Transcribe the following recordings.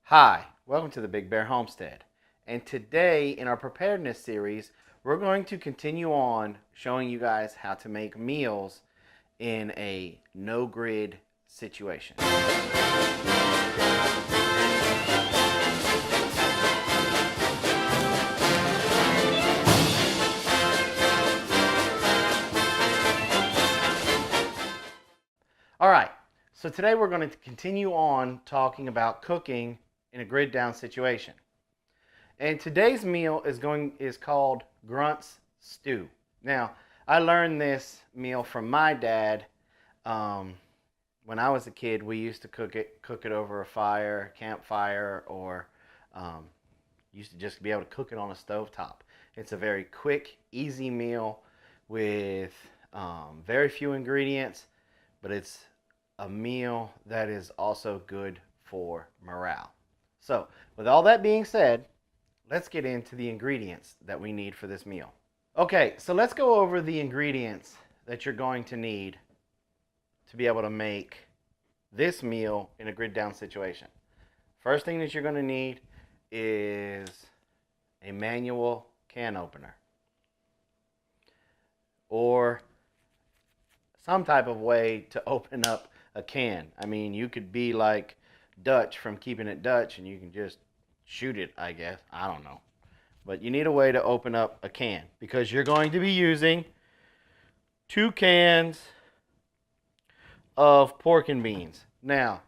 Hi, welcome to the Big Bear Homestead. And today in our preparedness series, we're going to continue on showing you guys how to make meals in a no-grid situation. All right, so today we're going to continue on talking about cooking in a grid down situation. And today's meal is called Grunt Stew. Now, I learned this meal from my dad. When I was a kid, we used to cook it over a fire, campfire, or used to just be able to cook it on a stovetop. It's a very quick, easy meal with very few ingredients, but it's a meal that is also good for morale. So, with all that being said, let's get into the ingredients that we need for this meal. Okay, so let's go over the ingredients that you're going to need to be able to make this meal in a grid down situation. First thing that you're going to need is a manual can opener or some type of way to open up a can. I mean, you could be like Dutch from Keeping It Dutch and you can just shoot it, I guess. I don't know. But you need a way to open up a can because you're going to be using 2 cans of pork and beans. Now,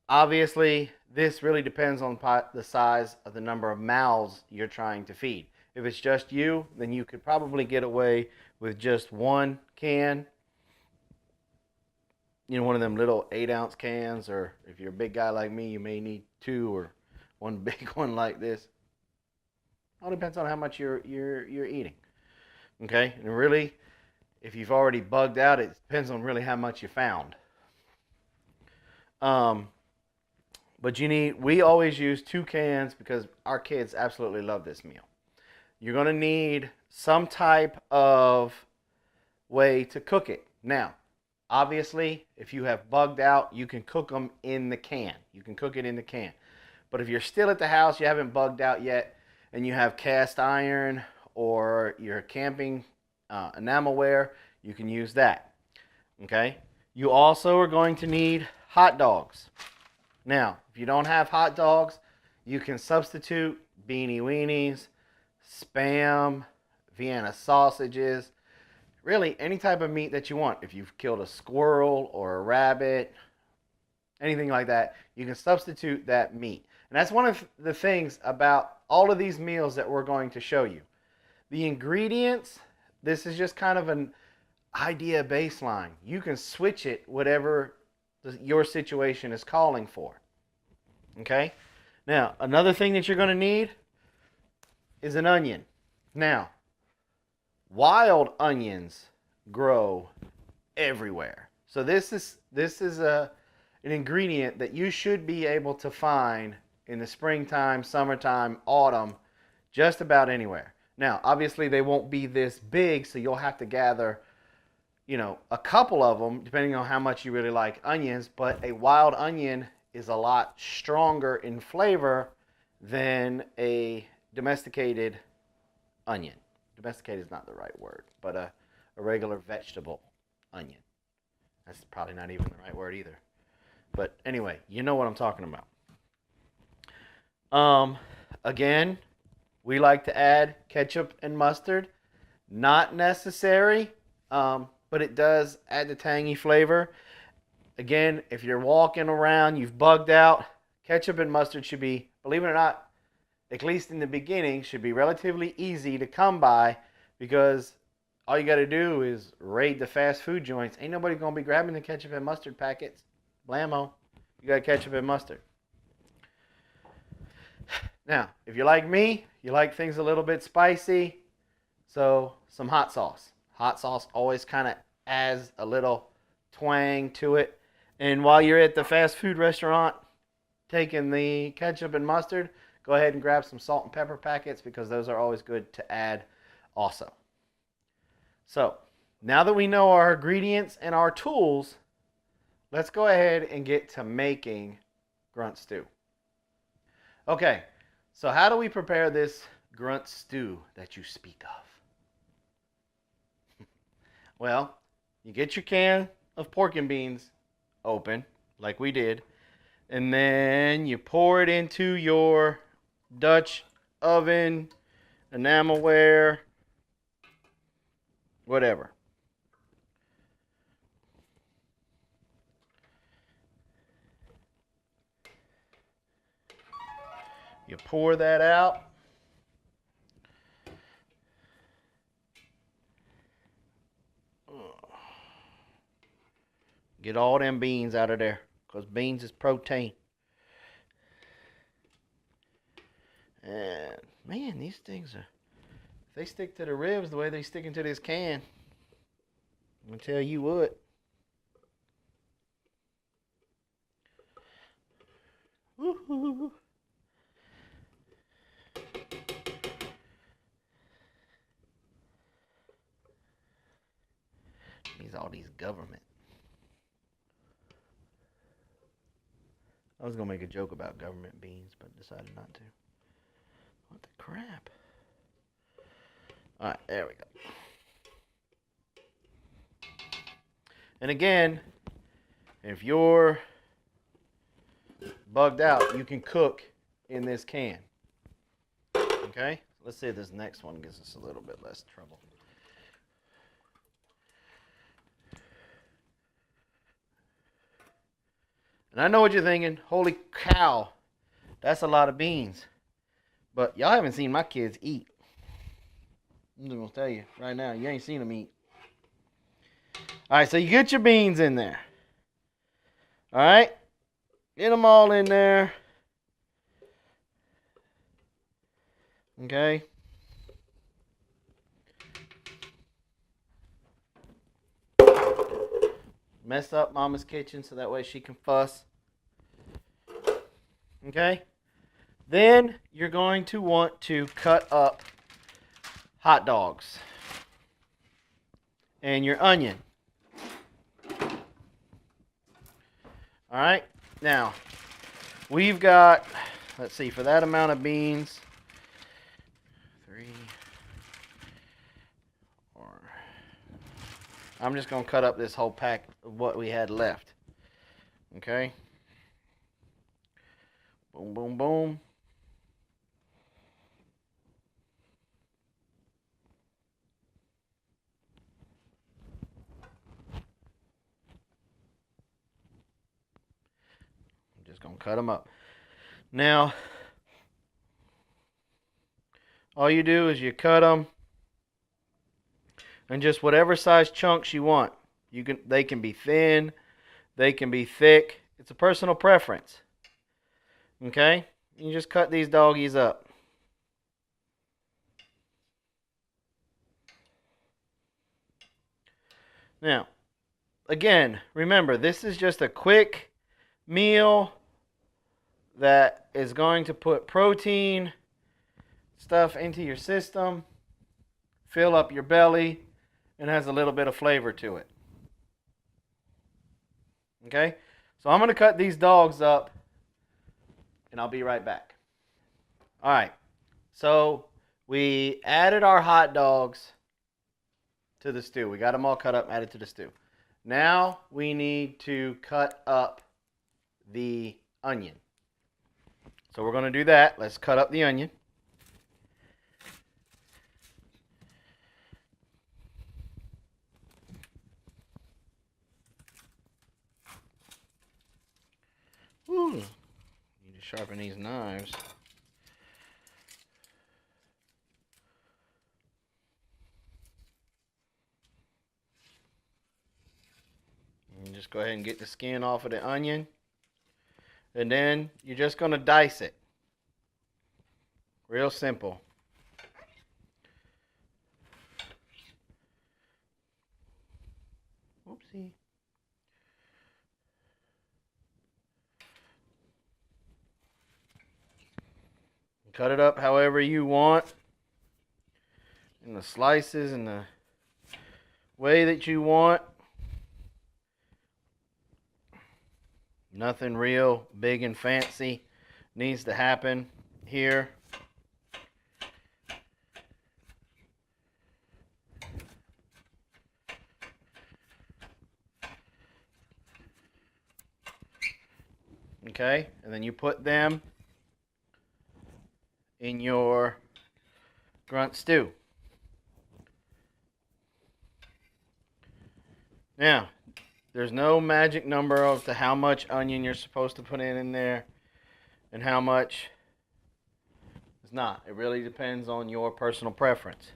obviously, this really depends on the size of the number of mouths you're trying to feed. If it's just you, then you could probably get away with just 1 can. You know, one of them little 8-ounce cans, or if you're a big guy like me, you may need 2 or 1 big one like this. All depends on how much you're eating. Okay, and really, if you've already bugged out, it depends on really how much you found. But we always use 2 cans because our kids absolutely love this meal. You're going to need some type of way to cook it. Now, obviously, if you have bugged out, you can cook them in the can. You can cook it in the can. But if you're still at the house, you haven't bugged out yet, and you have cast iron or you're camping enamelware, you can use that. Okay? You also are going to need hot dogs. Now, if you don't have hot dogs, you can substitute beanie weenies, Spam, Vienna sausages, really any type of meat that you want. If you've killed a squirrel or a rabbit, anything like that, you can substitute that meat. And that's one of the things about all of these meals that we're going to show you. The ingredients, this is just kind of an idea baseline. You can switch it whatever your situation is calling for. Okay? Now, another thing that you're going to need is an onion. Now, wild onions grow everywhere. So this is an ingredient that you should be able to find in the springtime, summertime, autumn, just about anywhere. Now, obviously they won't be this big, so you'll have to gather, a couple of them depending on how much you really like onions, but a wild onion is a lot stronger in flavor than a domesticated onion. Domesticated is not the right word, but a regular vegetable onion. That's probably not even the right word either. But anyway, you know what I'm talking about. Again, we like to add ketchup and mustard. Not necessary, but it does add the tangy flavor. Again, if you're walking around, you've bugged out, ketchup and mustard should be, believe it or not, at least in the beginning, should be relatively easy to come by because all you got to do is raid the fast food joints. Ain't nobody going to be grabbing the ketchup and mustard packets. Blammo. You got ketchup and mustard. Now, if you're like me, you like things a little bit spicy, so some hot sauce. Hot sauce always kind of adds a little twang to it. And while you're at the fast food restaurant taking the ketchup and mustard, go ahead and grab some salt and pepper packets because those are always good to add also. So, now that we know our ingredients and our tools, let's go ahead and get to making Grunt Stew. Okay, so how do we prepare this grunt stew that you speak of? Well, you get your can of pork and beans open, like we did, and then you pour it into your Dutch oven, enamelware, whatever. You pour that out. Get all them beans out of there, because beans is protein. And man, these things are, if they stick to the ribs the way they stick into this can, I'm gonna tell you what. Woo-hoo. All these government. I was gonna make a joke about government beans, but decided not to. What the crap? Alright, there we go. And again, if you're bugged out, you can cook in this can. Okay? Let's see if this next one gives us a little bit less trouble. And I know what you're thinking. Holy cow, that's a lot of beans. But y'all haven't seen my kids eat. I'm just going to tell you right now, you ain't seen them eat. All right, so you get your beans in there. All right? Get them all in there. Okay? Mess up Mama's kitchen so that way she can fuss. Okay? Then you're going to want to cut up hot dogs and your onion. All right? Now, we've got, let's see, for that amount of beans, 3, 4. I'm just going to cut up this whole pack of what we had left. Okay? Boom, boom, boom. I'm just going to cut them up. Now, all you do is you cut them and just whatever size chunks you want. They can be thin, they can be thick. It's a personal preference. Okay? You just cut these doggies up. Now, again, remember, this is just a quick meal that is going to put protein stuff into your system, fill up your belly, and has a little bit of flavor to it. Okay? So I'm going to cut these dogs up, and I'll be right back. All right. So we added our hot dogs to the stew. We got them all cut up, added to the stew. Now we need to cut up the onion. So we're going to do that. Let's cut up the onion. Ooh, need to sharpen these knives. And just go ahead and get the skin off of the onion. And then you're just going to dice it. Real simple. Oopsie. Cut it up however you want, in the slices and the way that you want. Nothing real big and fancy needs to happen. here. Okay, and then you put them in your grunt stew. Now, there's no magic number as to how much onion you're supposed to put in there and how much is not. It really depends on your personal preference.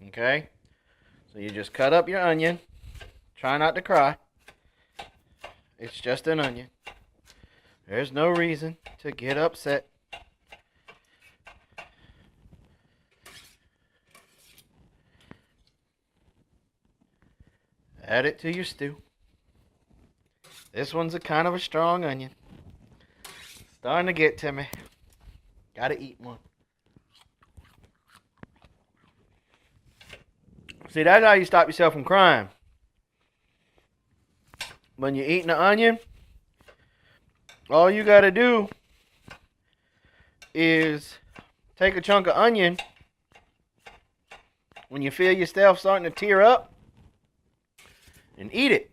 Okay? So you just cut up your onion. Try not to cry. It's just an onion. There's no reason to get upset. Add it to your stew. This one's a kind of a strong onion. Starting to get to me. Gotta eat one. See, that's how you stop yourself from crying. When you're eating an onion, all you gotta do is take a chunk of onion. When you feel yourself starting to tear up, and eat it.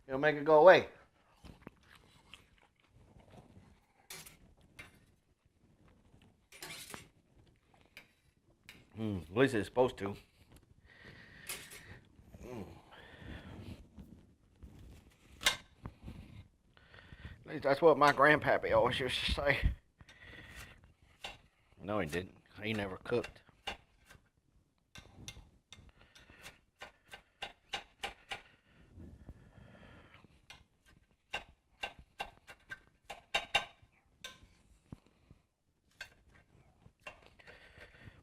It'll make it go away. At least it's supposed to. At least that's what my grandpappy always used to say. No, he didn't. He never cooked.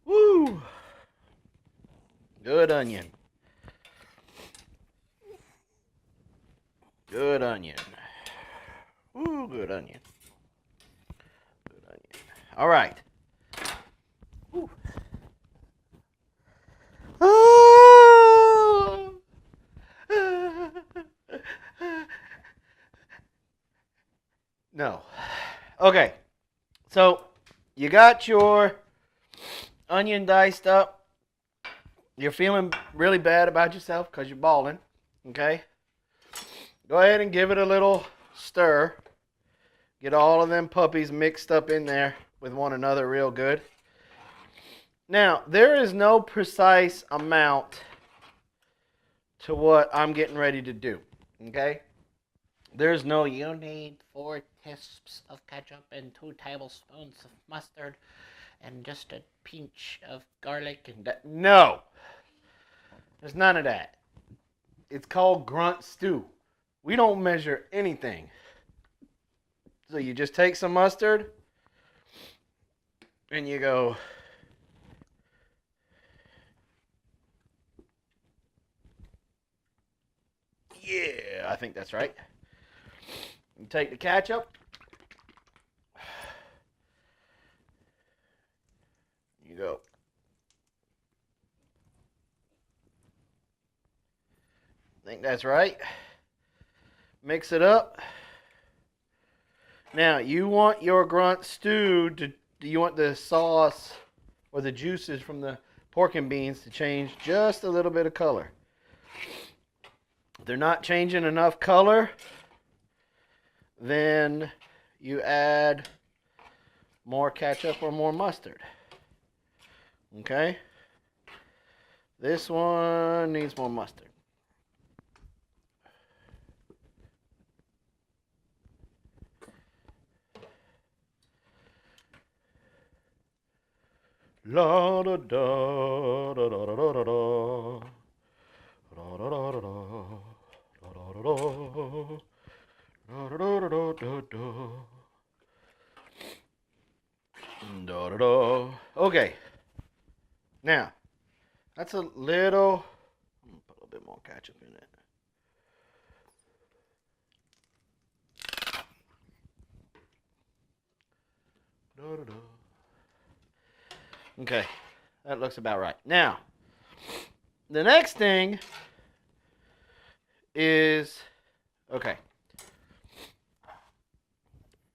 Woo! Good onion. Good onion. Ooh, good onion. Good onion. All right. Ooh. Oh. No. Okay. So, you got your onion diced up. You're feeling really bad about yourself because you're bawling. Okay? Go ahead and give it a little stir. Get all of them puppies mixed up in there with one another real good. Now, there is no precise amount to what I'm getting ready to do. Okay? There's no, you need 4 teaspoons of ketchup and 2 tablespoons of mustard and just a pinch of garlic and that. No! There's none of that. It's called Grunt Stew. We don't measure anything. So you just take some mustard and you go, yeah, I think that's right. You take the ketchup. You go. I think that's right. Mix it up. Now, you want your grunt stew to, you want the sauce or the juices from the pork and beans to change just a little bit of color. If they're not changing enough color, then you add more ketchup or more mustard. Okay? This one needs more mustard. La da da da da da da da da da da da da da. Okay. Now, that's a little. I'm gonna put a little bit more ketchup in it. Okay, that looks about right. Now, the next thing is, okay,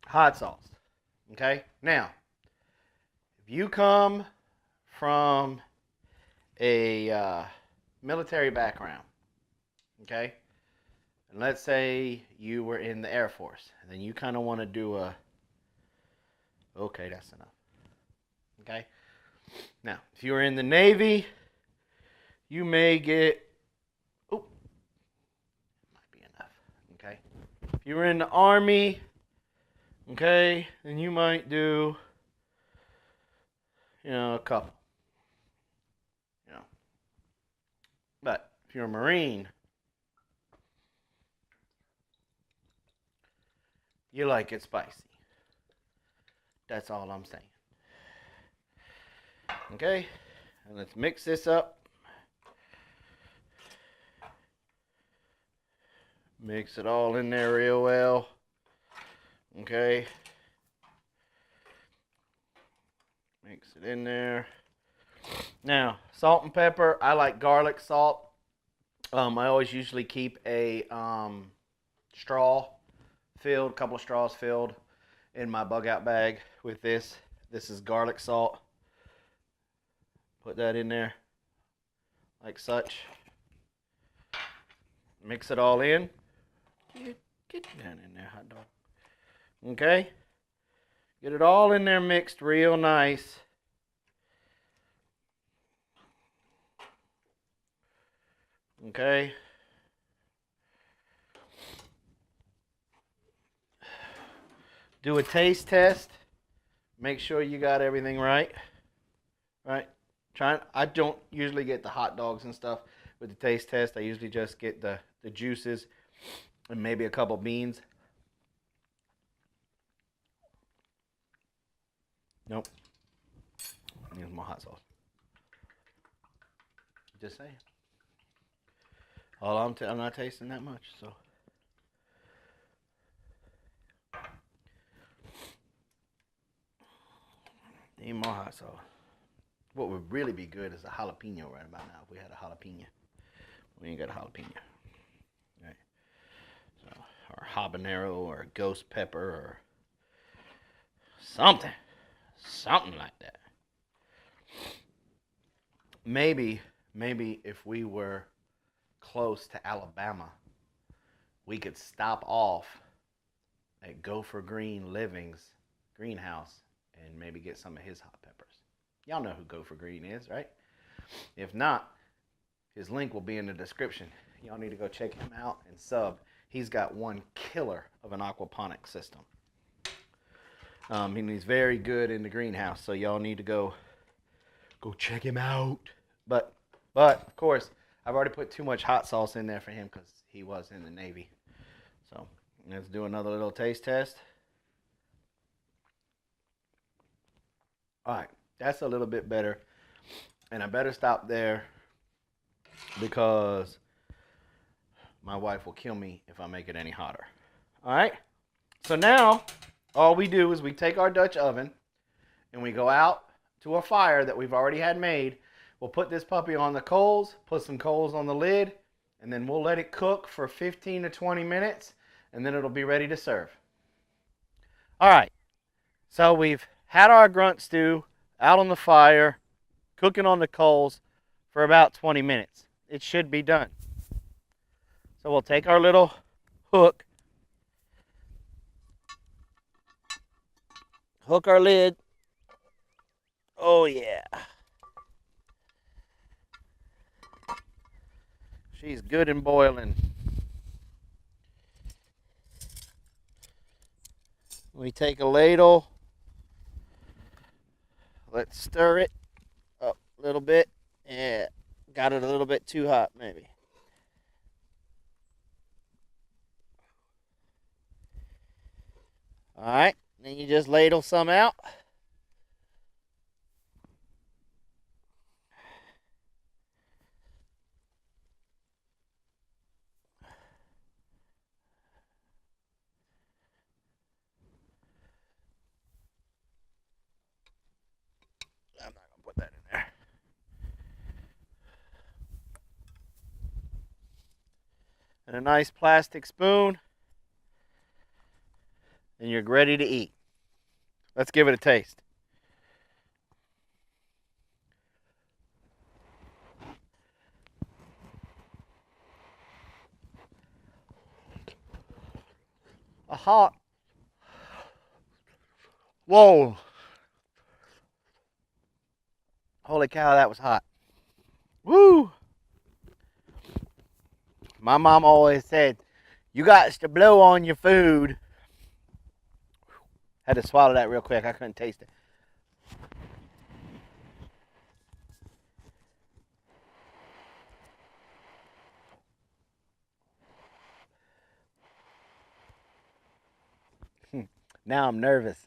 hot sauce. Okay? Now, if you come from a military background, okay? And let's say you were in the Air Force, and then you kind of want to do a, okay, that's enough. Okay? Now, if you were in the Navy, you may get, oh, might be enough. Okay? If you were in the Army, okay, then you might do, a couple. But if you're a Marine, you like it spicy. That's all I'm saying. Okay, and let's mix this up. Mix it all in there real well. Okay. Mix it in there. Now, salt and pepper. I like garlic salt. I always usually keep a straw filled, a couple of straws filled in my bug out bag with this. This is garlic salt. Put that in there like such. Mix it all in. Get down in there, hot dog. Okay? Get it all in there mixed real nice. Okay? Do a taste test. Make sure you got everything right. Right? I don't usually get the hot dogs and stuff with the taste test. I usually just get the juices and maybe a couple beans. Nope. Need more hot sauce. Just saying. All I'm not tasting that much, so. Need more hot sauce. What would really be good is a jalapeno right about now. If we had a jalapeno. We ain't got a jalapeno. Right. So, or habanero or ghost pepper or something. Something like that. Maybe if we were close to Alabama, we could stop off at Gopher Green Living's greenhouse and maybe get some of his hot peppers. Y'all know who Gopher Green is, right? If not, his link will be in the description. Y'all need to go check him out and sub. He's got one killer of an aquaponic system. And he's very good in the greenhouse, so y'all need to go check him out. But of course, I've already put too much hot sauce in there for him because he was in the Navy. So let's do another little taste test. All right, that's a little bit better. And I better stop there because my wife will kill me if I make it any hotter. All right, so now all we do is we take our Dutch oven and we go out to a fire that we've already had made. We'll put this puppy on the coals, put some coals on the lid, and then we'll let it cook for 15 to 20 minutes, and then it'll be ready to serve. All right, so we've had our grunt stew out on the fire, cooking on the coals for about 20 minutes. It should be done. So we'll take our little hook, hook our lid. Oh yeah. She's good and boiling. We take a ladle. Let's stir it up a little bit. Yeah, got it a little bit too hot maybe. All right, then you just ladle some out. I'm not going to put that in there. And a nice plastic spoon. and you're ready to eat. Let's give it a taste. A hot. Whoa. Holy cow, that was hot. Woo. My mom always said, you got to blow on your food. Had to swallow that real quick. I couldn't taste it. Now I'm nervous.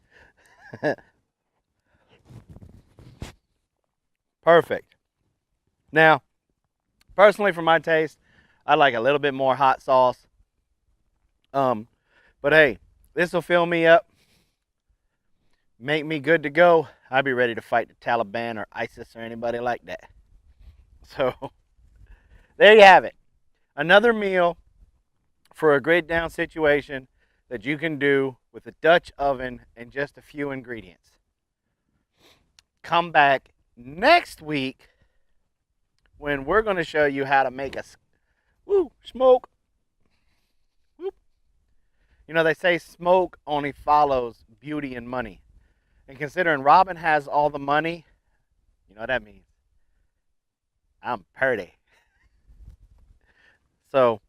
Perfect. Now, personally, for my taste, I like a little bit more hot sauce. But hey, this will fill me up, make me good to go. I'll be ready to fight the Taliban or ISIS or anybody like that. So, there you have it. Another meal for a grid down situation that you can do with a Dutch oven and just a few ingredients. Come back next week when we're going to show you how to make a smoke. Whoop. You know, they say smoke only follows beauty and money. And considering Robin has all the money, you know what that means. I'm pretty. So,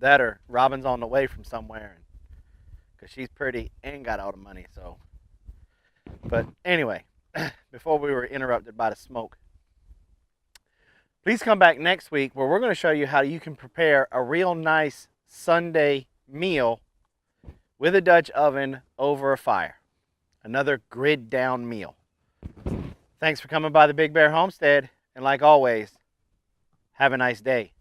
that or Robin's on the way from somewhere because she's pretty and got all the money. So, but anyway, before we were interrupted by the smoke, please come back next week where we're going to show you how you can prepare a real nice Sunday meal with a Dutch oven over a fire. Another grid down meal. Thanks for coming by the Big Bear Homestead, and like always, have a nice day.